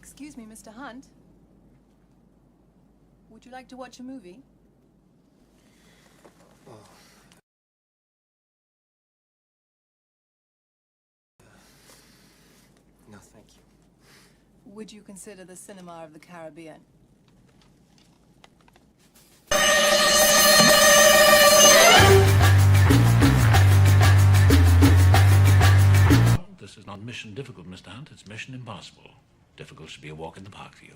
Excuse me, Mr. Hunt. Would you like to watch a movie? Oh. No, thank you. Would you consider the cinema of the Caribbean? This is not mission difficult, Mr. Hunt. It's mission impossible. Difficult should be a walk in the park for you.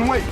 Wait.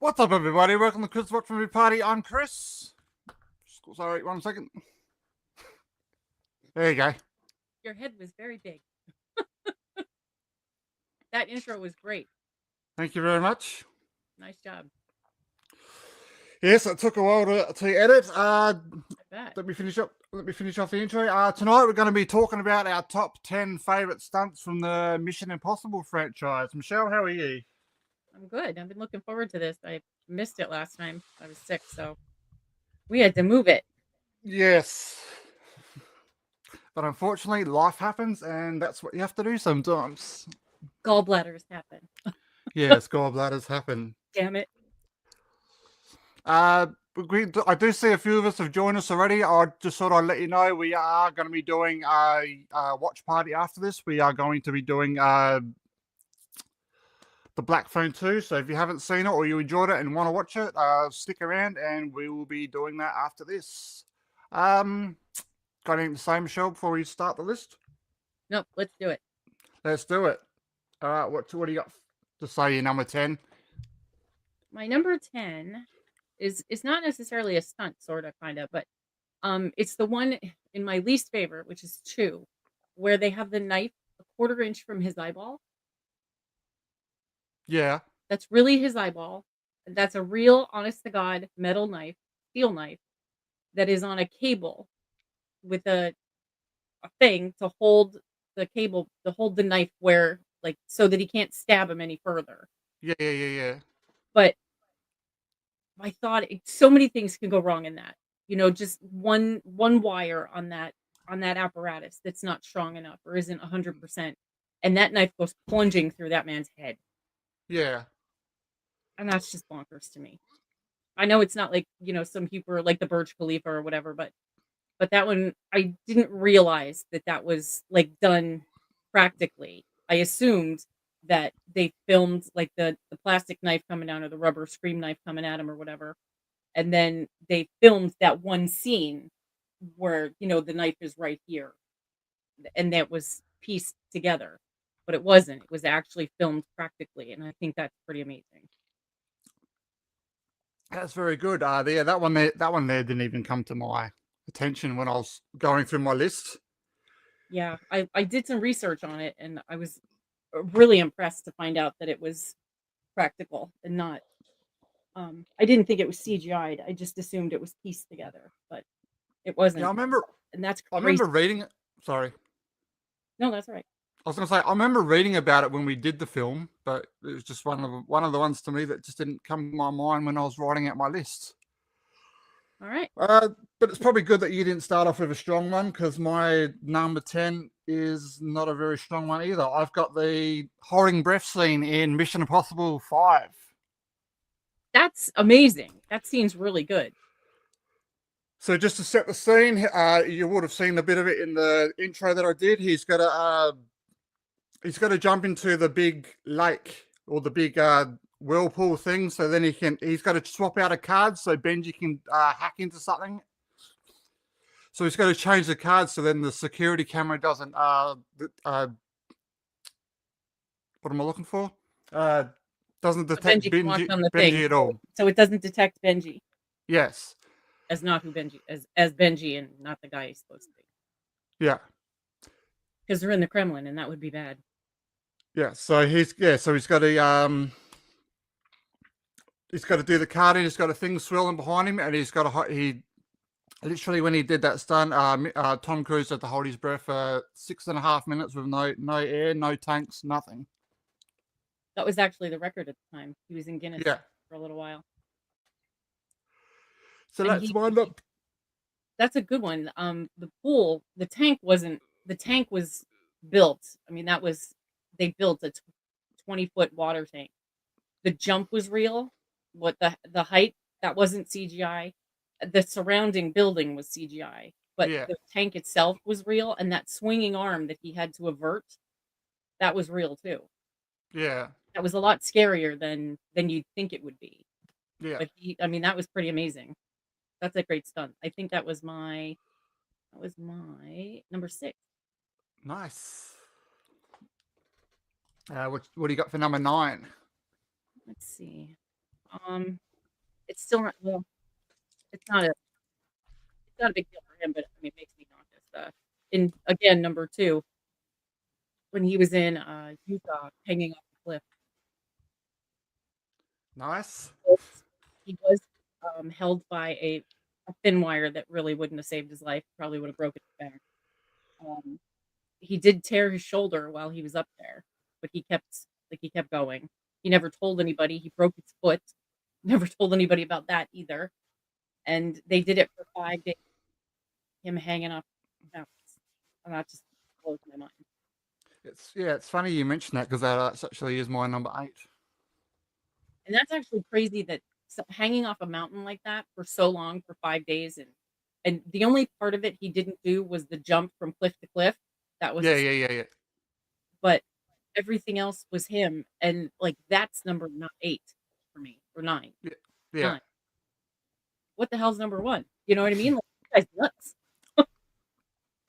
What's up, everybody? Welcome to Chris Watch Movie Party. I'm Chris. Sorry, 1 second. There you go. Your head was very big. That intro was great. Thank you very much. Nice job. Yes, it took a while to edit. I bet. Let me finish off the intro. Tonight we're going to be talking about our top 10 favorite stunts from the Mission Impossible franchise. Michelle, how are you? I'm good. I've been looking forward to this. I missed it last time. I was sick, so we had to move it. Yes. But unfortunately, life happens, and that's what you have to do sometimes. Gallbladders happen. Yes, gallbladders happen. Damn it. I do see a few of us have joined us already. I just thought I'd let you know we are going to be doing a watch party after this. We are going to be doing the Black Phone 2. So if you haven't seen it or you enjoyed it and want to watch it, stick around and we will be doing that after this. Got anything to say, Michelle, before we start the list? Nope, let's do it. Let's do it. All right, what do you got to say, your number 10? My number 10 is not necessarily a stunt, sort of, kind of, but it's the one in my least favorite, which is 2, where they have the knife a quarter inch from his eyeball. Yeah. That's really his eyeball. That's a real, honest to God, metal knife, steel knife, that is on a cable with a thing to hold the cable, to hold the knife where, like, so that he can't stab him any further. Yeah. But I thought so many things can go wrong in that. You know, just one wire on that apparatus that's not strong enough or isn't 100%, and that knife goes plunging through that man's head. Yeah. And that's just bonkers to me. I know it's not like, you know, some people are like the Burj Khalifa or whatever, but that one, I didn't realize that was like done practically. I assumed that they filmed like the plastic knife coming down or the rubber scream knife coming at him or whatever. And then they filmed that one scene where, you know, the knife is right here. And that was pieced together. But it wasn't. It was actually filmed practically. And I think that's pretty amazing. That's very good. Yeah, that one there didn't even come to my attention when I was going through my list. Yeah, I did some research on it, and I was really impressed to find out that it was practical and not. I didn't think it was CGI'd. I just assumed it was pieced together, but it wasn't. Yeah, I remember. And that's crazy. I remember reading it. Sorry. No, that's right. I was going to say I remember reading about it when we did the film, but it was just one of the ones to me that just didn't come to my mind when I was writing out my list. All right. But it's probably good that you didn't start off with a strong one, because my number 10 is not a very strong one either. I've got the holding breath scene in Mission Impossible 5. That's amazing. That scene's really good. So just to set the scene, you would have seen a bit of it in the intro that I did. He's got to jump into the big lake or the big whirlpool thing. So then he's got to swap out a card so Benji can hack into something. So he's got to change the card so then the security camera doesn't. What am I looking for? Doesn't detect Benji at all. So it doesn't detect Benji. Yes. As not who Benji as Benji and not the guy he's supposed to be. Yeah. Because they're in the Kremlin and that would be bad. Yeah. So he's got to do the carding. He's got a thing swirling behind him, and he's got he literally, when he did that stunt, Tom Cruise had to hold his breath for 6.5 minutes with no air, no tanks, nothing. That was actually the record at the time. He was in Guinness for a little while. So that's a good one. The tank was built. I mean, they built a 20-foot water tank. The jump was real. What the height, that wasn't CGI. The surrounding building was CGI, but the tank itself was real, and that swinging arm that he had to avert, that was real too. Yeah. That was a lot scarier than you'd think it would be. Yeah. But that was pretty amazing. That's a great stunt. I think that was my number 6. Nice. What do you got for number 9? Let's see. It's still not well, it's not a big deal for him, but I mean, it makes me nauseous. In again, number 2, when he was in Utah hanging off the cliff. Nice. He was held by a thin wire that really wouldn't have saved his life, probably would have broken his back. He did tear his shoulder while he was up there, but he kept going. He never told anybody. He broke his foot. Never told anybody about that either. And they did it for 5 days, him hanging off mountains. And that just blows my mind. It's funny you mentioned that because that actually is my number 8. And that's actually crazy that hanging off a mountain like that for so long, for 5 days, and the only part of it he didn't do was the jump from cliff to cliff. That was Yeah. but everything else was him, and like that's number 8 for me, or 9. Yeah. 9. What the hell's number 1? You know what I mean? Like, this guy's nuts.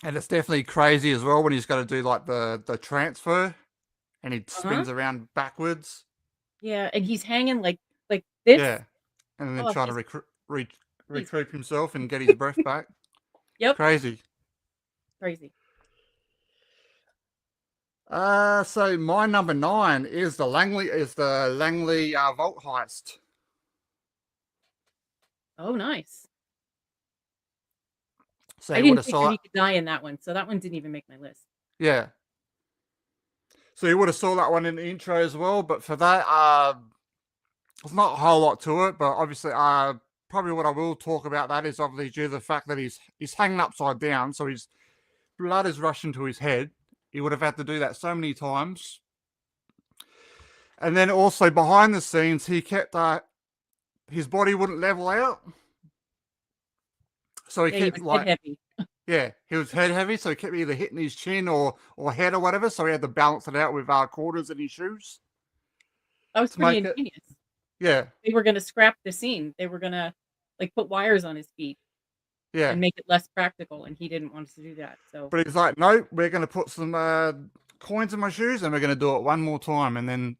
And it's definitely crazy as well when he's got to do like the transfer, and he spins around backwards. Yeah, and he's hanging like this. Yeah, and then Oh, trying to recoup himself and get his breath back. Yep, Crazy. crazy. So my number 9 is the Langley vault heist. Oh, nice. So I you would didn't have figure saw he could die in that one, so that one didn't even make my list. Yeah. So you would have saw that one in the intro as well, but for that, there's not a whole lot to it. But obviously, probably what I will talk about that is obviously due to the fact that he's hanging upside down, so his blood is rushing to his head. He would have had to do that so many times. And then also behind the scenes, he kept his body wouldn't level out. So he kept he was head heavy. Yeah, he was head heavy, so he kept either hitting his chin or head or whatever. So he had to balance it out with quarters in his shoes. That was pretty ingenious. Yeah, they were going to scrap the scene. They were going to like put wires on his feet. Yeah, and make it less practical, and he didn't want us to do that. So, but he's like, no, we're going to put some coins in my shoes, and we're going to do it one more time, and then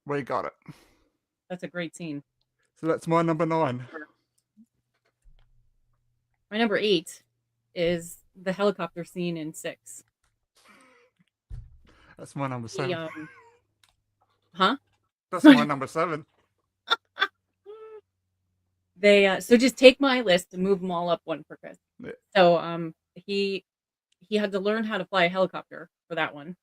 we got it. That's a great scene. So that's my number 9. My number 8 is the helicopter scene in 6. That's my number 7. Huh? That's my number 7. They so just take my list and move them all up one for Chris. Yeah. So he had to learn how to fly a helicopter for that one.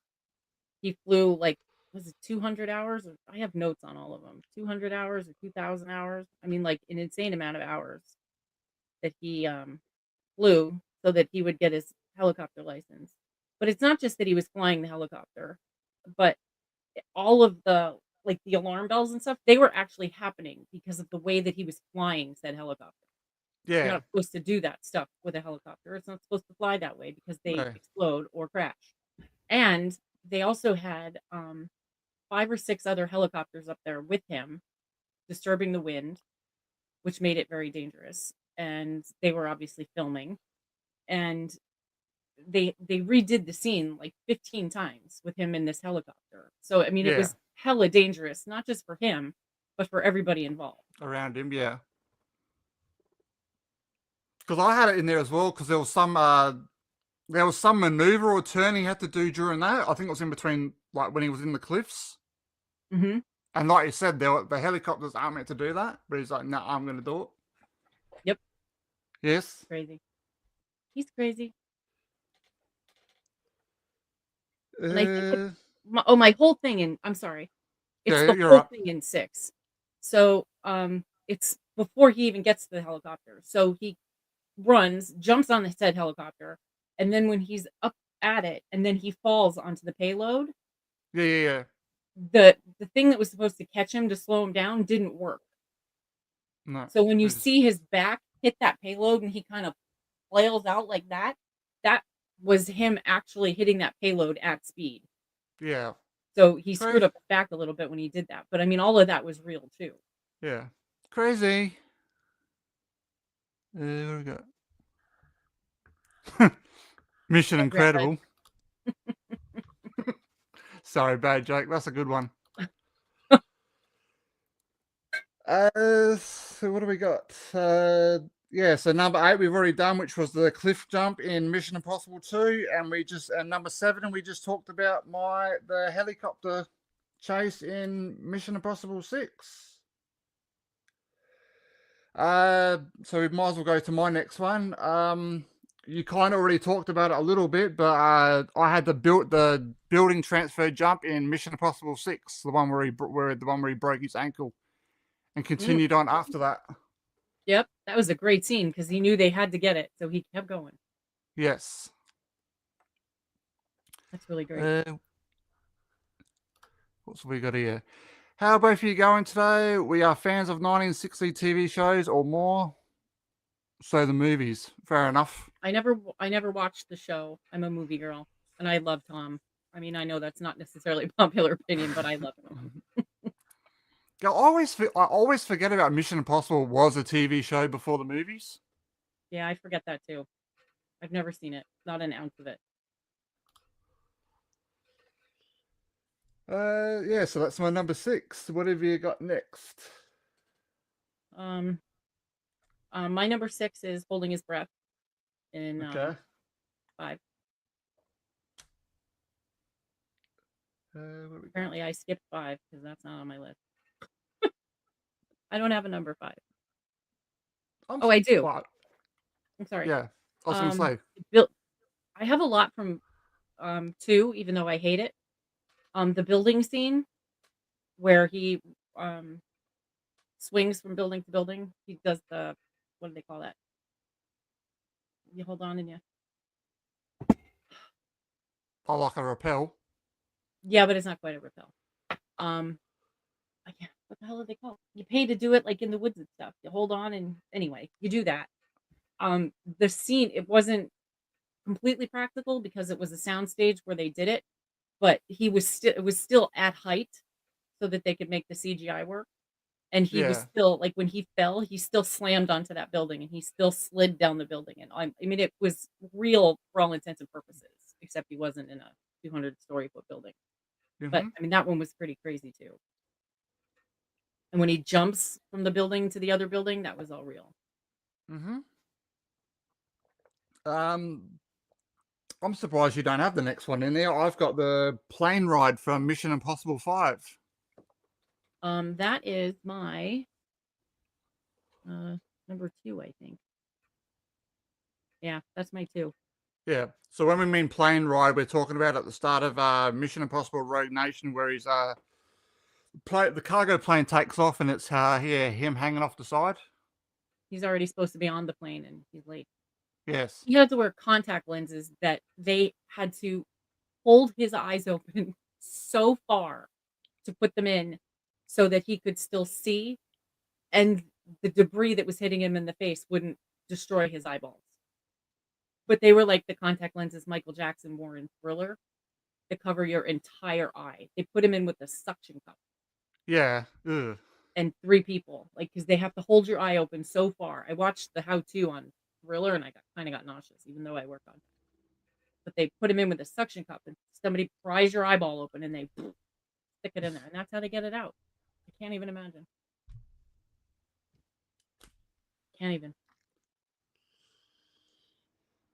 He flew like, was it 200 hours? I have notes on all of them. 200 hours or 2,000 hours. I mean, like an insane amount of hours that he flew so that he would get his helicopter license. But it's not just that he was flying the helicopter, but all of the like the alarm bells and stuff, they were actually happening because of the way that he was flying said helicopter. Yeah. You're not supposed to do that stuff with a helicopter. It's not supposed to fly that way because they explode or crash. And they also had 5 or 6 other helicopters up there with him, disturbing the wind, which made it very dangerous. And they were obviously filming. And they redid the scene like 15 times with him in this helicopter. So, I mean, it was hella dangerous, not just for him, but for everybody involved. Around him, yeah. Because I had it in there as well, because there was some maneuver or turn he had to do during that. I think it was in between, like when he was in the cliffs. Mm-hmm. And like you said, the helicopters aren't meant to do that, but he's like, no, I'm going to do it. Yep. Yes. Crazy. He's crazy. Uh, And I think my whole thing in, I'm sorry, it's Yeah, the you're whole right. thing in 6. So it's before he even gets to the helicopter. So he runs, jumps on the said helicopter, and then when he's up at it, and then he falls onto the payload, Yeah. the thing that was supposed to catch him to slow him down didn't work. No. So when you It's- see his back hit that payload and he kind of flails out like that, that was him actually hitting that payload at speed. Yeah. So he screwed Crazy. up his back a little bit when he did that. But I mean, all of that was real too. Yeah. Crazy. What do we got? Mission Yeah, Incredible. Sorry, bad joke. That's a good one. So what do we got? Yeah, so number 8 we've already done, which was the cliff jump in Mission Impossible 2, and number 7 we just talked about the helicopter chase in Mission Impossible 6. So we might as well go to my next one. You kind of already talked about it a little bit, but I had the building transfer jump in Mission Impossible 6, the one where he broke his ankle and continued on after that. Yep, that was a great scene because he knew they had to get it, so he kept going. Yes. That's really great. What's we got here? How are both of you going today? We are fans of 1960 TV shows or more. So the movies, fair enough. I never watched the show. I'm a movie girl, and I love Tom. I mean, I know that's not necessarily a popular opinion, but I love him. I always forget about Mission Impossible was a TV show before the movies. Yeah, I forget that too. I've never seen it. Not an ounce of it. Yeah, so that's my number 6. What have you got next? My number 6 is Holding His Breath in Okay. 5. What have we got? Apparently, I skipped 5 because that's not on my list. I don't have a number 5. Oh, I do. What? I'm sorry. Yeah, I was going to say. I have a lot from 2, even though I hate it. The building scene where he swings from building to building. He does what do they call that? You hold on and you. I like a rappel. Yeah, but it's not quite a rappel. I can't, what the hell are they called? You pay to do it like in the woods and stuff. You hold on and anyway, you do that. The scene, it wasn't completely practical because it was a soundstage where they did it, but it was still at height so that they could make the CGI work. And he was still like when he fell, he still slammed onto that building and he still slid down the building. And I mean, it was real for all intents and purposes, except he wasn't in a 200-story-foot building. But I mean, that one was pretty crazy too. And when he jumps from the building to the other building, that was all real. I'm surprised you don't have the next one in there. I've got the plane ride from Mission Impossible 5. That is my number 2, I think. Yeah, that's my 2. Yeah. So when we mean plane ride, we're talking about at the start of Mission Impossible Rogue Nation, where he's the cargo plane takes off and it's him hanging off the side. He's already supposed to be on the plane and he's late. Yes. He had to wear contact lenses that they had to hold his eyes open so far to put them in so that he could still see, and the debris that was hitting him in the face wouldn't destroy his eyeballs. But they were like the contact lenses Michael Jackson wore in Thriller that cover your entire eye. They put him in with a suction cup. Yeah. Ugh. And 3 people, like, because they have to hold your eye open so far. I watched the how-to on Thriller and I kind of got nauseous, even though I work on it. But they put him in with a suction cup and somebody pries your eyeball open and they stick it in there. And that's how they get it out. I can't even imagine. Can't even.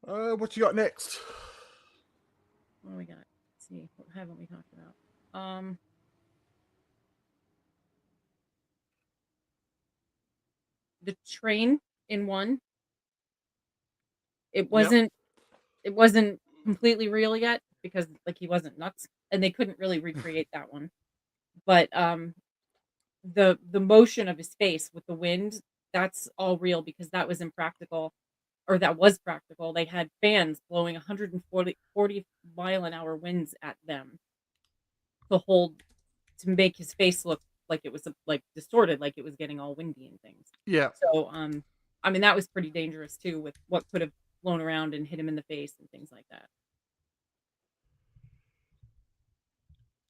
What you got next? What do we got? Let's see. What haven't we talked about? The train in 1. It wasn't completely real yet because like he wasn't nuts and they couldn't really recreate that one. But the motion of his face with the wind, that's all real because that was impractical, or that was practical. They had fans blowing 140 mile an hour winds at them to make his face look like it was like distorted, like it was getting all windy and things. Yeah. So I mean that was pretty dangerous too, with what could have blown around and hit him in the face and things like that.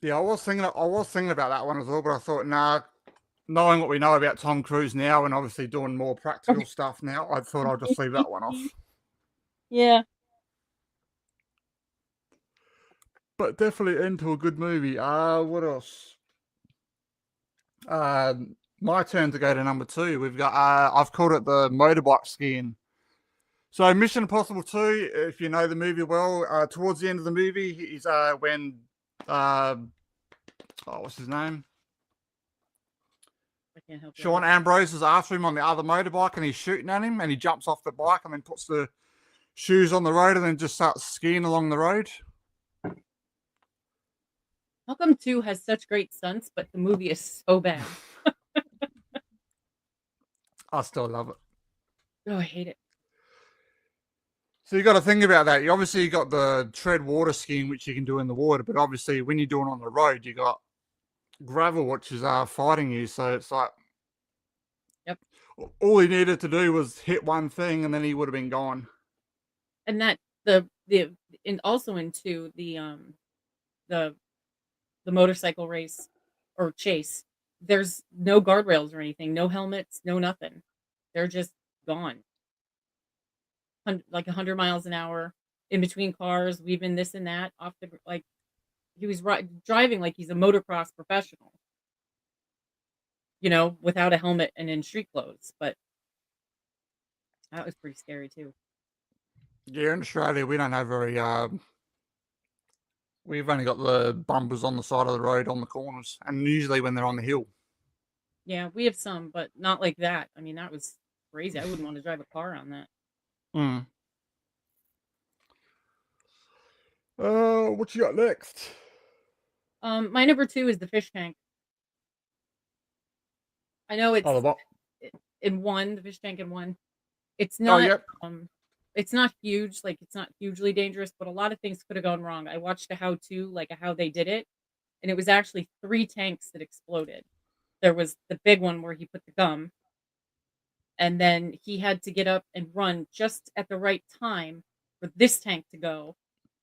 Yeah, I was thinking about that one as well, but I thought, nah, knowing what we know about Tom Cruise now and obviously doing more practical stuff now, I thought I'd just leave that one off. Yeah. But definitely into a good movie. What else? my turn to go to number 2. We've got I've called it the motorbike skiing. So Mission Impossible 2, if you know the movie well, towards the end of the movie, he's when what's his name? I can't help you. Sean Ambrose is after him on the other motorbike, and he's shooting at him, and he jumps off the bike and then puts the shoes on the road and then just starts skiing along the road. How come 2 has such great stunts, but the movie is so bad? I still love it. Oh, I hate it. So you got to think about that. You obviously got the tread water skiing, which you can do in the water, but obviously when you're doing it on the road, you got gravel, which is fighting you. So it's like, Yep. All he needed to do was hit one thing, and then he would have been gone. And that and also into the motorcycle race or chase, there's no guardrails or anything, no helmets, no nothing. They're just gone. Like 100 miles an hour in between cars, weaving this and that off the like he was driving like he's a motocross professional, without a helmet and in street clothes. But that was pretty scary too. Yeah, in Australia, we don't have very. We've only got the bumpers on the side of the road on the corners, and usually when they're on the hill. Yeah, we have some, but not like that. I mean, that was crazy. I wouldn't want to drive a car on that. What you got next? My number 2 is the fish tank. I know it's in 1, the fish tank in 1. It's not. yep. It's not huge. Like it's not hugely dangerous, but a lot of things could have gone wrong. I watched a how-to, like how they did it, and it was actually 3 tanks that exploded. There was the big one where he put the gum, and then he had to get up and run just at the right time for this tank to go,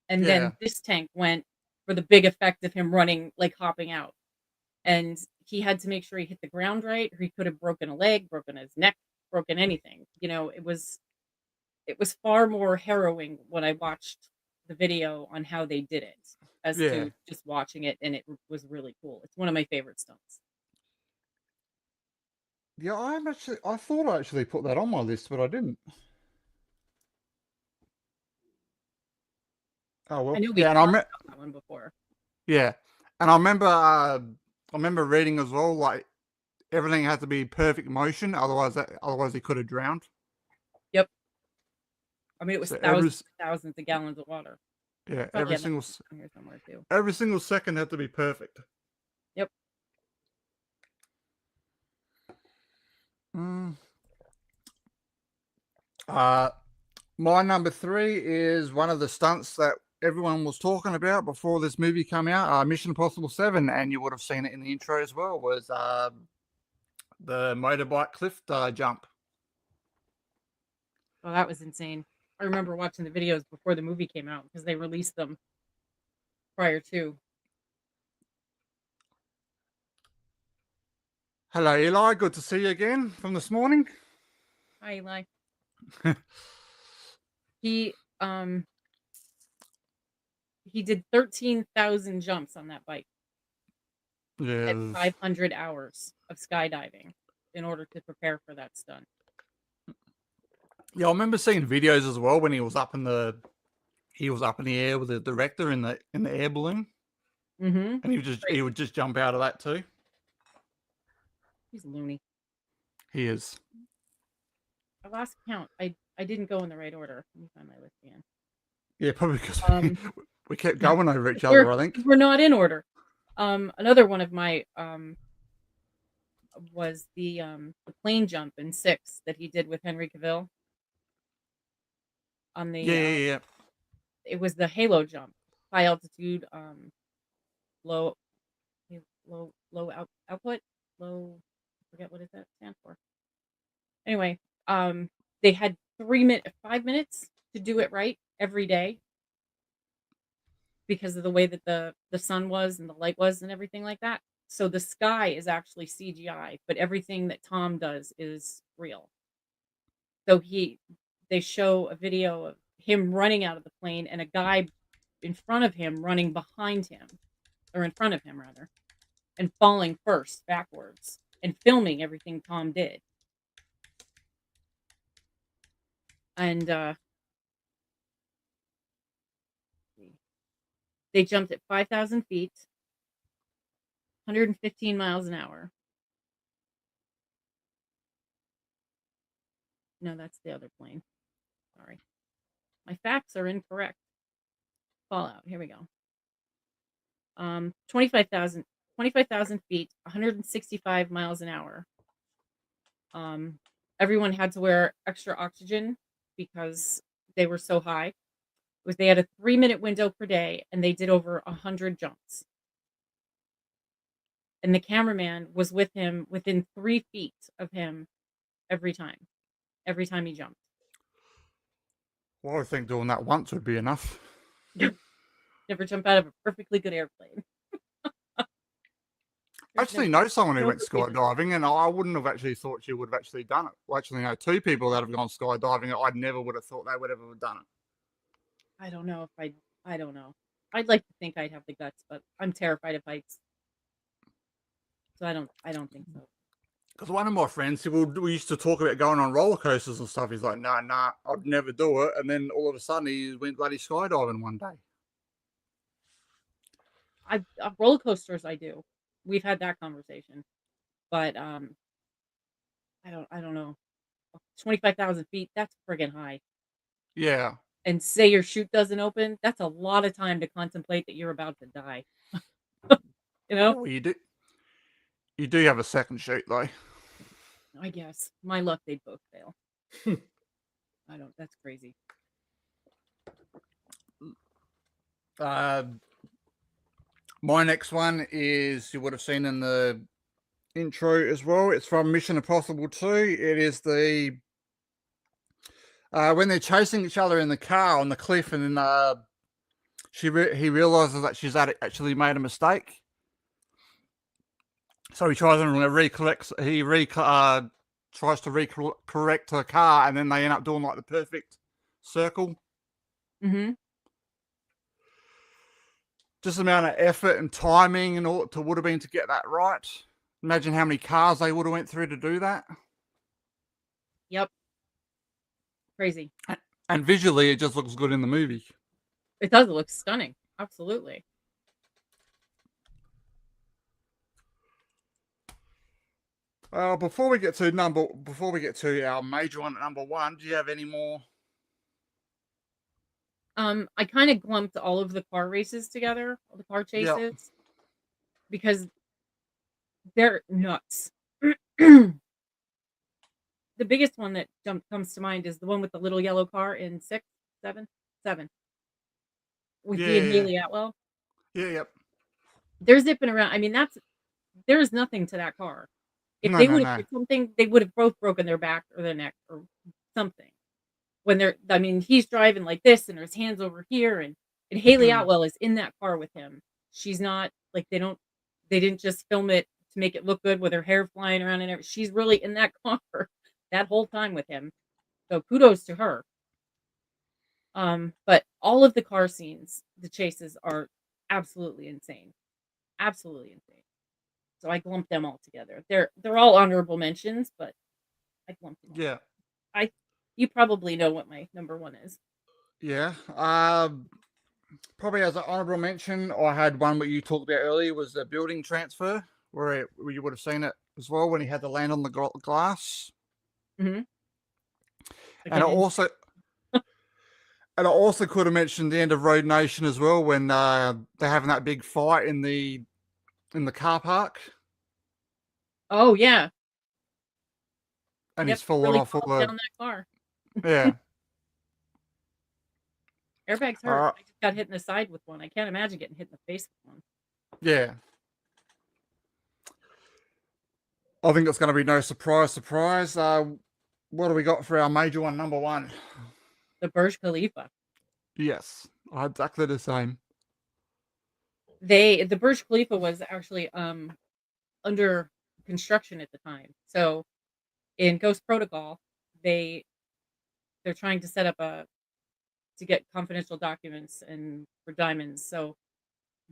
and then this tank went for the big effect of him running, like hopping out, and he had to make sure he hit the ground right, or he could have broken a leg, broken his neck, broken anything. It was far more harrowing when I watched the video on how they did it as to just watching it, and it was really cool. It's one of my favorite stunts. Yeah, I thought I actually put that on my list, but I didn't. Oh well. I knew we yeah, talked about that one before. Yeah, and I remember reading as well, like everything had to be perfect motion, otherwise he could have drowned. Yep. I mean, it was thousands of gallons of water. Yeah, every single here somewhere too. Every single second had to be perfect. Yep. My number 3 is one of the stunts that everyone was talking about before this movie came out, Mission Impossible 7, and you would have seen it in the intro as well, was the motorbike cliff jump. Oh, that was insane. I remember watching the videos before the movie came out because they released them prior to. Hello, Eli. Good to see you again from this morning. Hi, Eli. He did 13,000 jumps on that bike. Yeah. And 500 hours of skydiving in order to prepare for that stunt. Yeah, I remember seeing videos as well when he was up in the air with the director in the air balloon. Mm-hmm. And he would just jump out of that too. He's loony. He is. I lost count. I didn't go in the right order. Let me find my list again. Yeah, probably because we kept going over each other, I think. We're not in order. Another one of my was the plane jump in 6 that he did with Henry Cavill. On the yeah. It was the halo jump, high altitude, low output, low. I forget what does that stand for. Anyway, they had 5 minutes to do it right every day because of the way that the sun was and the light was and everything like that. So the sky is actually CGI, but everything that Tom does is real. So they show a video of him running out of the plane and a guy in front of him running behind him, or in front of him rather, and falling first backwards. and filming everything Tom did. And they jumped at 5,000 feet, 115 miles an hour. No, that's the other plane. Sorry. My facts are incorrect. Fallout. Here we go. 25,000 feet, 165 miles an hour. Everyone had to wear extra oxygen because they were so high. They had a 3-minute window per day, and they did over 100 jumps. And the cameraman was with him within 3 feet of him every time he jumped. Well, I think doing that once would be enough. Never jump out of a perfectly good airplane. I actually know someone who went skydiving, and I wouldn't have actually thought she would have actually done it. Well, actually, know 2 people that have gone skydiving. I never would have thought they would ever have done it. I don't know if I don't know. I'd like to think I'd have the guts, but I'm terrified of heights. So I don't think so. Because one of my friends, we used to talk about going on roller coasters and stuff. He's like, nah, I'd never do it. And then all of a sudden, he went bloody skydiving one day. Roller coasters, I do. We've had that conversation, but I don't know. 25,000 feet, that's friggin' high. Yeah. And say your chute doesn't open, that's a lot of time to contemplate that you're about to die. You know? Well, you do have a second chute, though. I guess. My luck, they'd both fail. That's crazy. My next one is, you would have seen in the intro as well. It's from Mission Impossible 2. It is the when they're chasing each other in the car on the cliff, and then he realizes that she's actually made a mistake. So he tries and tries to correct her car, and then they end up doing like the perfect circle. Mm-hmm. Just the amount of effort and timing and all it would have been to get that right. Imagine how many cars they would have went through to do that. Yep. Crazy. And visually, it just looks good in the movie. It does. It looks stunning. Absolutely. Before we get to our major one at number 1, do you have any more? I kind of clumped all of the car races together, all the car chases, because they're nuts. The biggest one that comes to mind is the one with the little yellow car in 6, 7, 7. With me and Haley Atwell. Yeah, yep. They're zipping around. I mean, there's nothing to that car. If No, they no, would no. have hit something, they would have both broken their back or their neck or something. He's driving like this and his hands over here, and Haley Atwell is in that car with him. She's not like they didn't just film it to make it look good with her hair flying around and everything. She's really in that car that whole time with him. So kudos to her. But all of the car scenes, the chases are absolutely insane. Absolutely insane. So I lumped them all together. They're all honorable mentions, but I lumped them all. Yeah. You probably know what my number 1 is. Yeah. Probably as an honorable mention, I had one that you talked about earlier, was the building transfer, where you would have seen it as well when he had to land on the glass. Mm-hmm. And I also could have mentioned the end of Road Nation as well, when they're having that big fight in the car park. Oh yeah. And he's falling off all the down that car. Yeah. Airbags hurt. I just got hit in the side with one. I can't imagine getting hit in the face with one. Yeah. I think it's going to be no surprise. What do we got for our major one, number 1? The Burj Khalifa. Yes, exactly the same. The Burj Khalifa was actually under construction at the time. So in Ghost Protocol, they're trying to set up to get confidential documents and for diamonds. So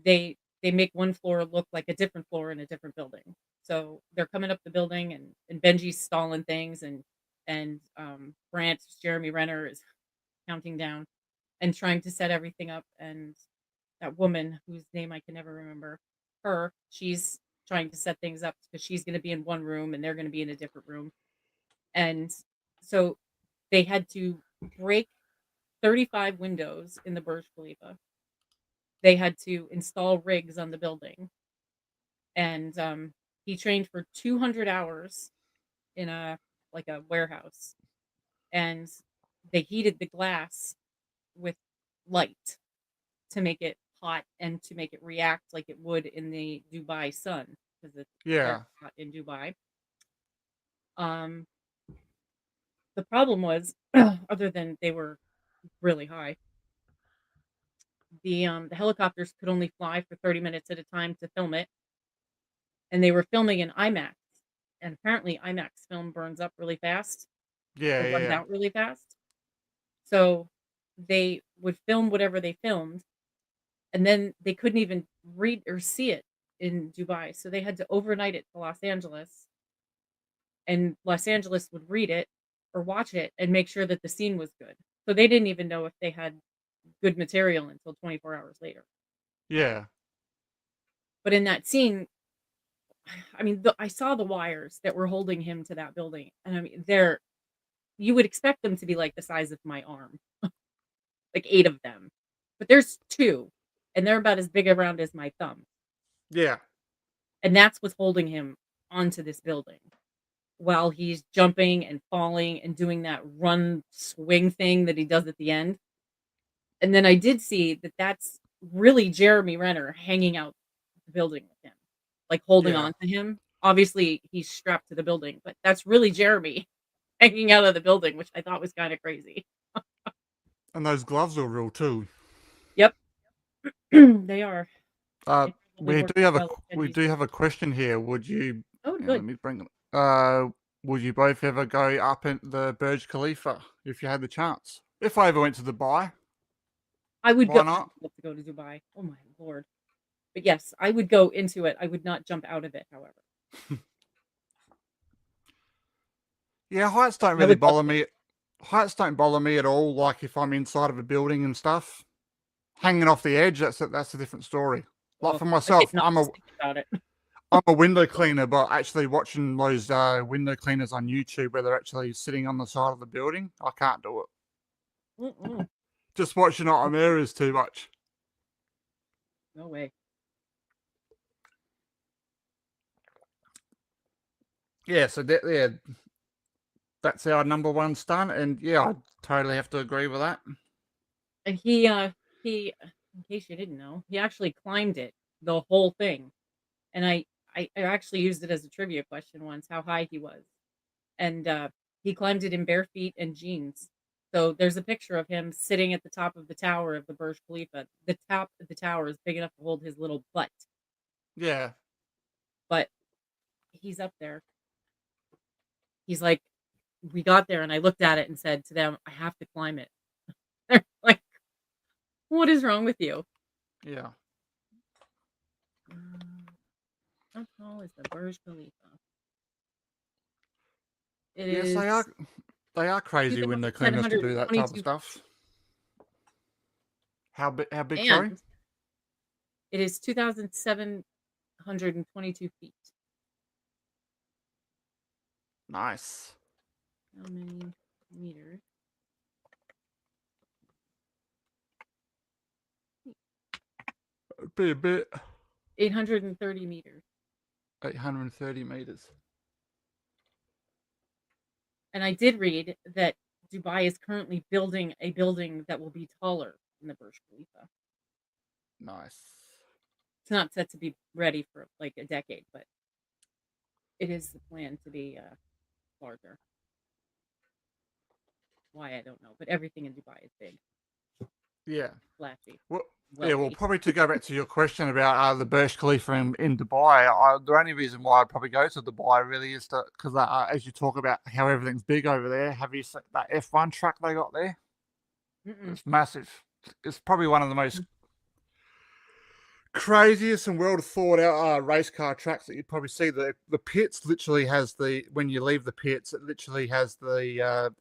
they make one floor look like a different floor in a different building. So they're coming up the building, and Benji's stalling things, and Brant, Jeremy Renner, is counting down and trying to set everything up. And that woman whose name I can never remember, she's trying to set things up because she's going to be in one room and they're going to be in a different room. And so they had to break 35 windows in the Burj Khalifa. They had to install rigs on the building. And he trained for 200 hours in a warehouse. And they heated the glass with light to make it hot and to make it react like it would in the Dubai sun, because it's very hot in Dubai. The problem was, other than they were really high, the helicopters could only fly for 30 minutes at a time to film it, and they were filming in IMAX, and apparently IMAX film burns up really fast, or runs out really fast. So they would film whatever they filmed, and then they couldn't even read or see it in Dubai. So they had to overnight it to Los Angeles, and Los Angeles would read it or watch it and make sure that the scene was good. So they didn't even know if they had good material until 24 hours later. Yeah. But in that scene, I mean, I saw the wires that were holding him to that building, and I mean, you would expect them to be like the size of my arm, like 8 of them, but there's 2, and they're about as big around as my thumb. Yeah. And that's what's holding him onto this building while he's jumping and falling and doing that run swing thing that he does at the end. And then I did see that that's really Jeremy Renner hanging out the building with him, like holding on to him. Obviously, he's strapped to the building, but that's really Jeremy hanging out of the building, which I thought was kind of crazy. And those gloves are real too. Yep. They are. We do have a question here. Would you? Oh, good. Let me bring them. Would you both ever go up in the Burj Khalifa if you had the chance? If I ever went to Dubai, I would why not? love to go to Dubai. Oh my lord! But yes, I would go into it. I would not jump out of it, however. Yeah, heights don't really bother me. Heights don't bother me at all. Like if I'm inside of a building and stuff, hanging off the edge, that's a different story. Like for myself, I'm a window cleaner, but actually watching those window cleaners on YouTube where they're actually sitting on the side of the building, I can't do it. Just watching it on there is too much. No way. Yeah, so that's our number 1 stunt, and yeah, I totally have to agree with that. And he, in case you didn't know, he actually climbed it, the whole thing. And I actually used it as a trivia question once, how high he was. And he climbed it in bare feet and jeans. So there's a picture of him sitting at the top of the tower of the Burj Khalifa. The top of the tower is big enough to hold his little butt. Yeah. But he's up there. He's like, we got there and I looked at it and said to them, I have to climb it. They're like, what is wrong with you? Yeah. How tall is the Burj Khalifa? Yes, they are crazy when they're cleaners to do that type of stuff. How big, sorry? It is 2,722 feet. Nice. How many meters? It'd be a bit. 830 meters. 830 meters. And I did read that Dubai is currently building a building that will be taller than the Burj Khalifa. Nice. It's not set to be ready for like a decade, but it is the plan to be larger. Why, I don't know, but everything in Dubai is big. Yeah. Flashy. Well, probably to go back to your question about the Burj Khalifa in Dubai, the only reason why I'd probably go to Dubai really is because as you talk about how everything's big over there, have you seen that F1 track they got there? It's massive. It's probably one of the most craziest and well thought out race car tracks that you'd probably see. The pits literally has when you leave the pits, it literally has the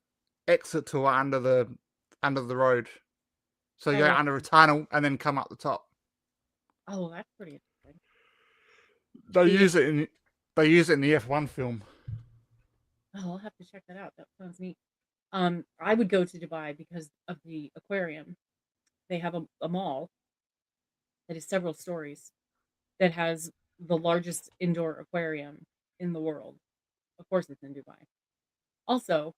exit to under the road. So you go Oh, under a tunnel and then come up the top. oh, that's pretty interesting. They The- use it in the F1 film. Oh, I'll have to check that out. That sounds neat. I would go to Dubai because of the aquarium. They have a mall that is several stories that has the largest indoor aquarium in the world. Of course, it's in Dubai. Also,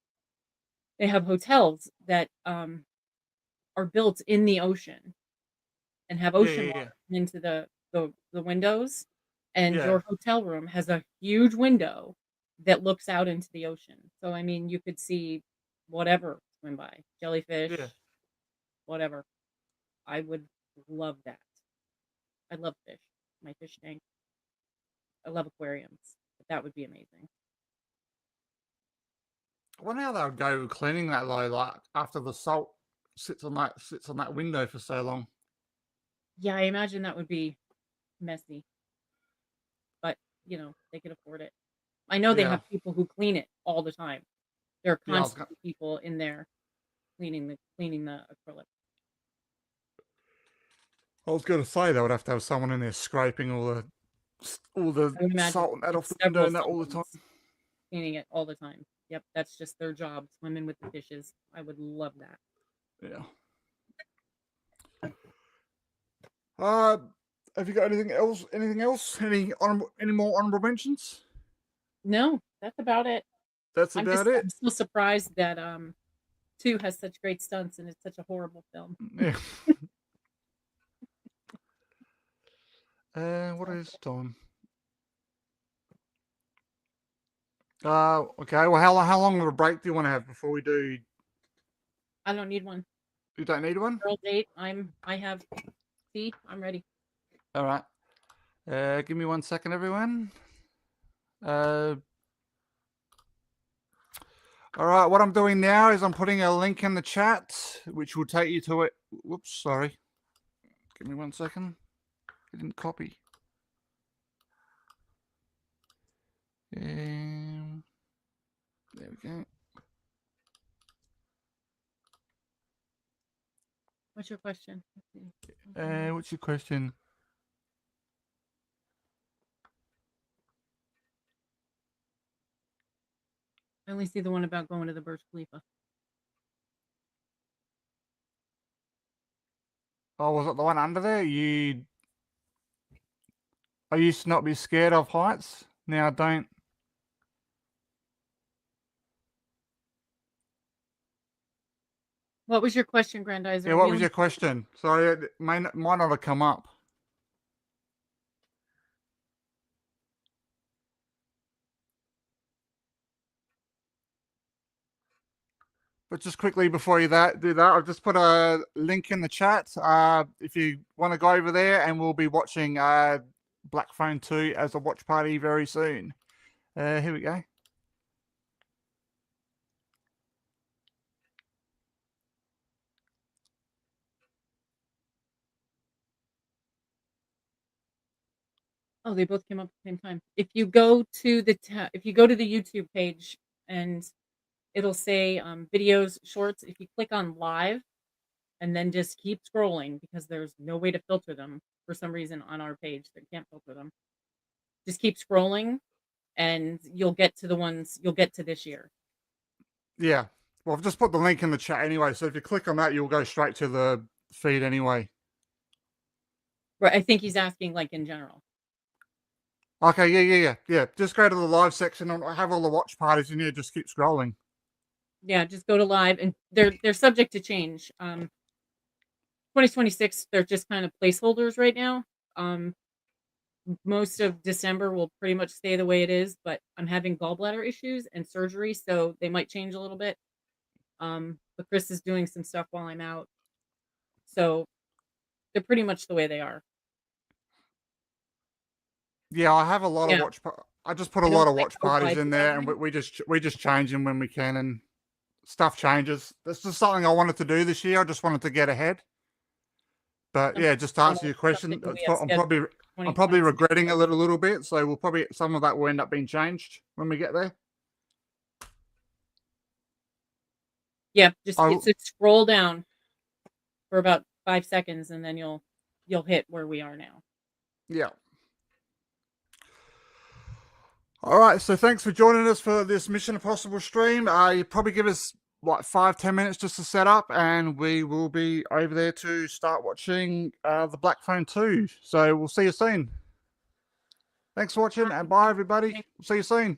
they have hotels that are built in the ocean and have ocean yeah. water into the windows, and Yeah. your hotel room has a huge window that looks out into the ocean. So I mean, you could see whatever swim by, jellyfish, Yeah. whatever. I would love that. I love fish. My fish tank. I love aquariums. But that would be amazing. I wonder how they would go cleaning that though, like after the salt sits on that window for so long. Yeah, I imagine that would be messy, but they could afford it. I know they Yeah. have people who clean it all the time. There are Yeah, I was constantly people in there cleaning the acrylic. gonna say they would have to have someone in there scraping all the I would imagine salt and that off it's the window several and that all the time. someone's cleaning it all the time. Yep, that's just their job, swimming with the fishes. I would love that. Yeah. Have you got anything else? Any more honorable mentions? No, that's about it. That's I'm about it. still surprised that 2 has such great stunts and it's such a horrible film. Yeah. What is time? Okay. Well, how long of a break do you want to have before we do? I don't need one. You don't need one. Girl date. I'm ready. All right. Give me 1 second, everyone. All right. What I'm doing now is I'm putting a link in the chat, which will take you to it. Whoops, sorry. Give me 1 second. I didn't copy. There we go. What's your question? What's your question? I only see the one about going to the Burj Khalifa. Oh, was it the one under there? I used to not be scared of heights. Now I don't. What was your question, Grandizer? Yeah, what was your question? Sorry, it might not have come up. But just quickly before you do that, I've just put a link in the chat. If you want to go over there, and we'll be watching Black Phone 2 as a watch party very soon. Here we go. Oh, they both came up at the same time. If you go to the YouTube page, and it'll say videos, shorts. If you click on live, and then just keep scrolling, because there's no way to filter them for some reason on our page. They can't filter them. Just keep scrolling, and you'll get to this year. Yeah. Well, I've just put the link in the chat anyway, so if you click on that, you'll go straight to the feed anyway. Right. I think he's asking like in general. Okay, yeah. Just go to the live section and have all the watch parties in here. Just keep scrolling. Yeah, just go to live, and they're subject to change. 2026, they're just kind of placeholders right now. Most of December will pretty much stay the way it is, but I'm having gallbladder issues and surgery, so they might change a little bit. But Chris is doing some stuff while I'm out, so they're pretty much the way they are. Yeah, I have a lot of I just put a lot of watch parties in there, and we just change them when we can, and stuff changes. This is something I wanted to do this year. I just wanted to get ahead. But yeah, just to answer your question, I'm probably regretting it a little bit. So we'll probably some of that will end up being changed when we get there. Yeah, just scroll down for about 5 seconds, and then you'll hit where we are now. Yeah. All right, so thanks for joining us for this Mission Impossible stream. You probably give us what 5-10 minutes just to set up, and we will be over there to start watching the Black Phone 2. So we'll see you soon. Thanks for watching, and bye everybody. See you soon.